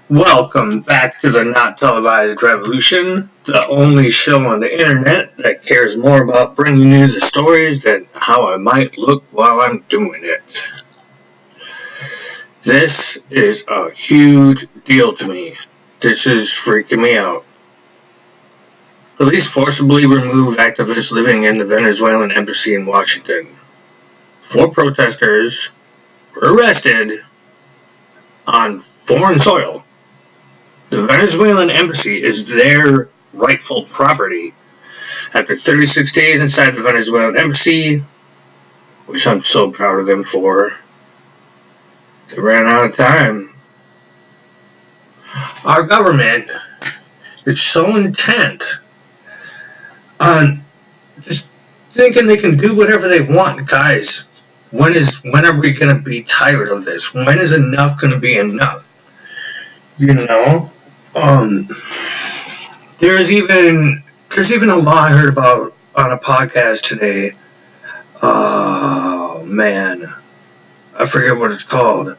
Welcome back to the Not Televised Revolution, the only show on the internet that cares more about bringing you the stories than how I might look while I'm doing it. This is a huge deal to me. This is freaking me out. Police forcibly removed activists living in the Venezuelan embassy in Washington. 4 protesters were arrested on foreign soil. The Venezuelan embassy is their rightful property. After 36 days inside the Venezuelan embassy, which I'm so proud of them for, they ran out of time. Our government is so intent on just thinking they can do whatever they want. Guys, when are we going to be tired of this? When is enough going to be enough? You know? There's even a law I heard about on a podcast today. Oh man, I forget what it's called,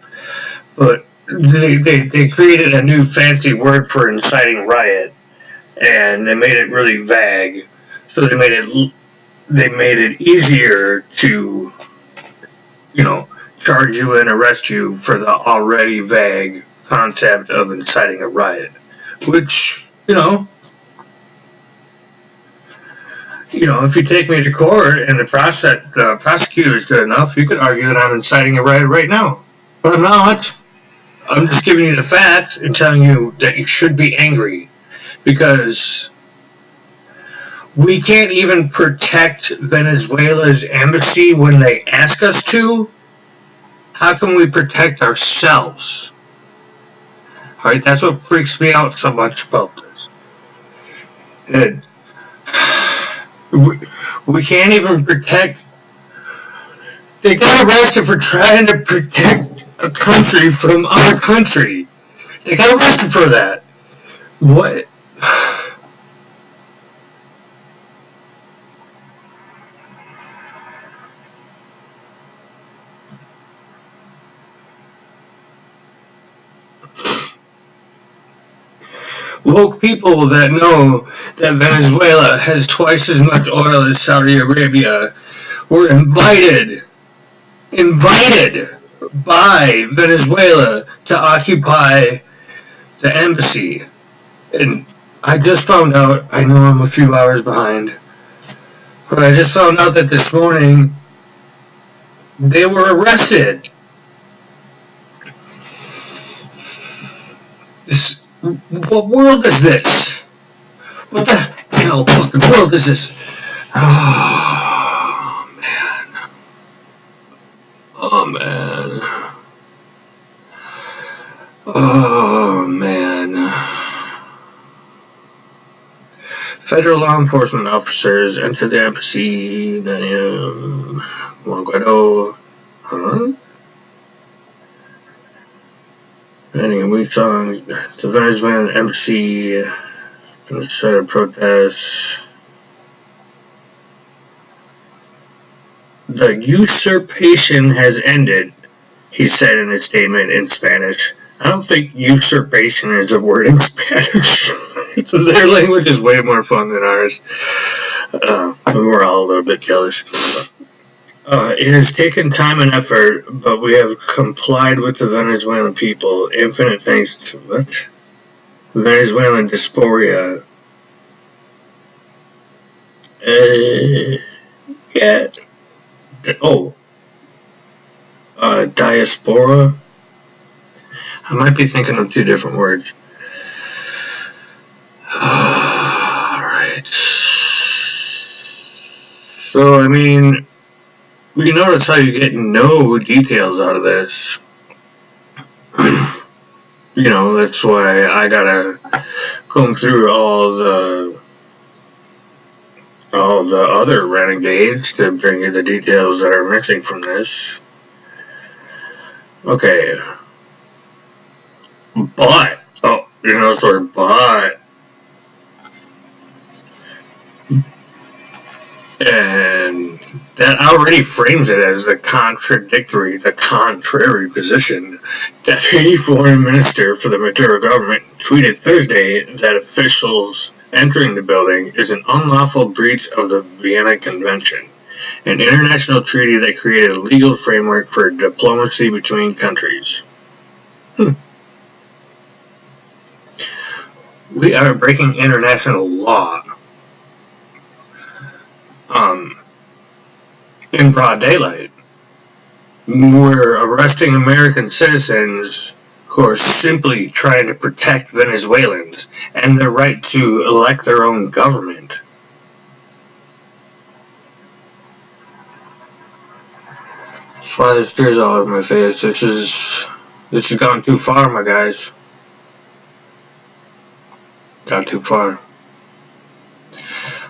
but they created a new fancy word for inciting riot, and they made it really vague. So they made it easier to, charge you and arrest you for the already vague concept of inciting a riot. Which, if you take me to court and the prosecutor is good enough, you could argue that I'm inciting a riot right now. But I'm not. I'm just giving you the facts and telling you that you should be angry. Because we can't even protect Venezuela's embassy when they ask us to. How can we protect ourselves? Alright, that's what freaks me out so much about this. And we can't even protect. They got arrested for trying to protect a country from our country. They got arrested for that. What? Woke people that know that Venezuela has twice as much oil as Saudi Arabia were invited by Venezuela to occupy the embassy. And I just found out, I know I'm a few hours behind, but I just found out that this morning they were arrested. What world is this? What the hell fucking world is this? Oh, man. Oh, man. Oh, man. Federal law enforcement officers entered the embassy, Guaido. Ending weeks on the Venezuelan embassy started protests. The usurpation has ended, he said in a statement in Spanish. I don't think usurpation is a word in Spanish. Their language is way more fun than ours. We're all a little bit jealous. It has taken time and effort, but we have complied with the Venezuelan people. Infinite thanks to what? Venezuelan diaspora. Yeah. Diaspora? I might be thinking of 2 different words. Alright. So, we notice how you get no details out of this. That's why I gotta comb through all the other renegades to bring you the details that are missing from this. Okay. But, and that already frames it as the contrary position. Deputy Foreign Minister for the Maduro government tweeted Thursday that officials entering the building is an unlawful breach of the Vienna Convention, an international treaty that created a legal framework for diplomacy between countries. We are breaking international law. In broad daylight. We're arresting American citizens who are simply trying to protect Venezuelans and their right to elect their own government. That's why there's tears all over my face. This has gone too far, my guys. Gone too far.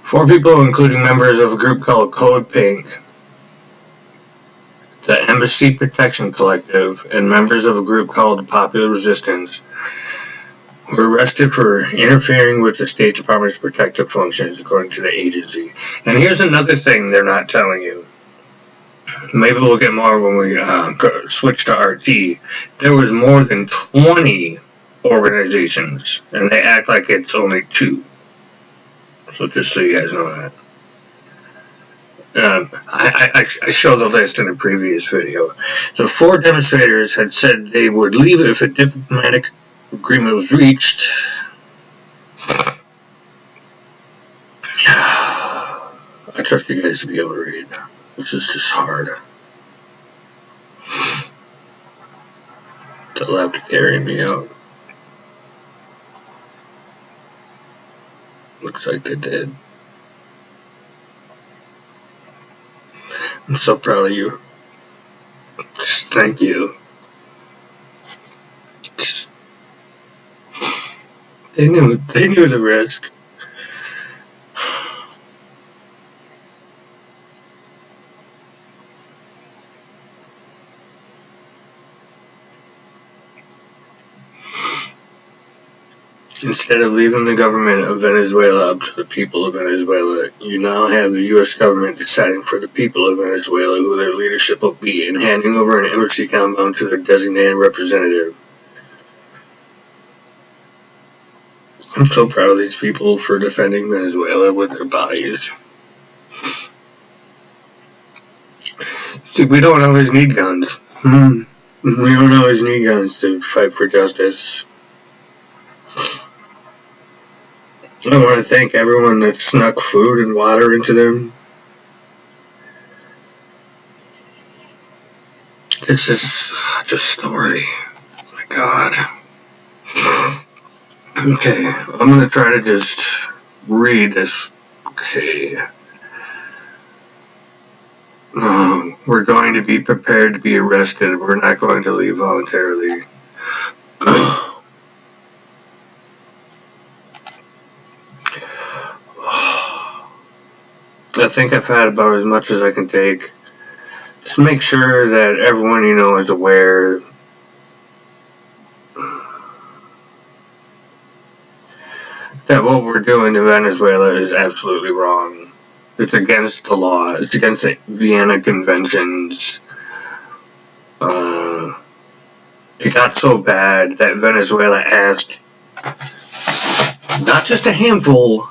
4 people, including members of a group called Code Pink, the Embassy Protection Collective, and members of a group called the Popular Resistance, were arrested for interfering with the State Department's protective functions, according to the agency. And here's another thing they're not telling you. Maybe we'll get more when we switch to RT. There was more than 20 organizations, and they act like it's only 2. So just so you guys know that. I showed the list in a previous video. The 4 demonstrators had said they would leave if a diplomatic agreement was reached. I trust you guys to be able to read. This is just hard. They'll have to carry me out. Looks like they did. I'm so proud of you. Just thank you. They knew the risk. Instead of leaving the government of Venezuela up to the people of Venezuela, you now have the U.S. government deciding for the people of Venezuela who their leadership will be and handing over an embassy compound to their designated representative. I'm so proud of these people for defending Venezuela with their bodies. See, we don't always need guns. We don't always need guns to fight for justice. I want to thank everyone that snuck food and water into them. It's just such a story. Oh my God. Okay, I'm going to try to just read this. Okay. We're going to be prepared to be arrested. We're not going to leave voluntarily. I think I've had about as much as I can take. Just make sure that everyone you know is aware that what we're doing in Venezuela is absolutely wrong. It's against the law. It's against the Vienna Conventions. It got so bad that Venezuela asked not just a handful,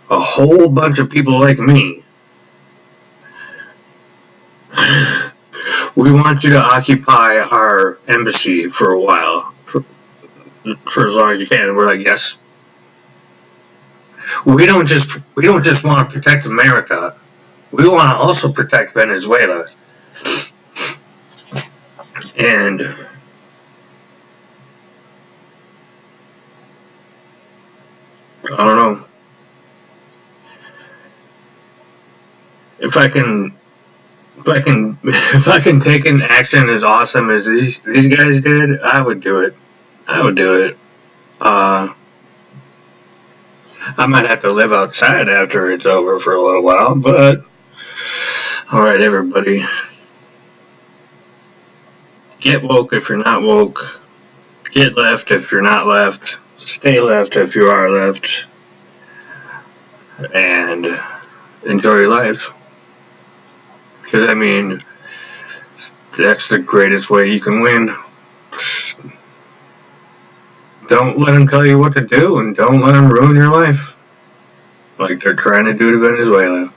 a whole bunch of people like me. We want you to occupy our embassy for a while, for as long as you can. And we're like, yes. We don't just want to protect America. We want to also protect Venezuela. And I don't know. If I can take an action as awesome as these guys did, I would do it. I might have to live outside after it's over for a little while, but alright, everybody. Get woke if you're not woke. Get left if you're not left. Stay left if you are left. And enjoy your life. Because, I mean, that's the greatest way you can win. Don't let them tell you what to do, and don't let them ruin your life like they're trying to do to Venezuela.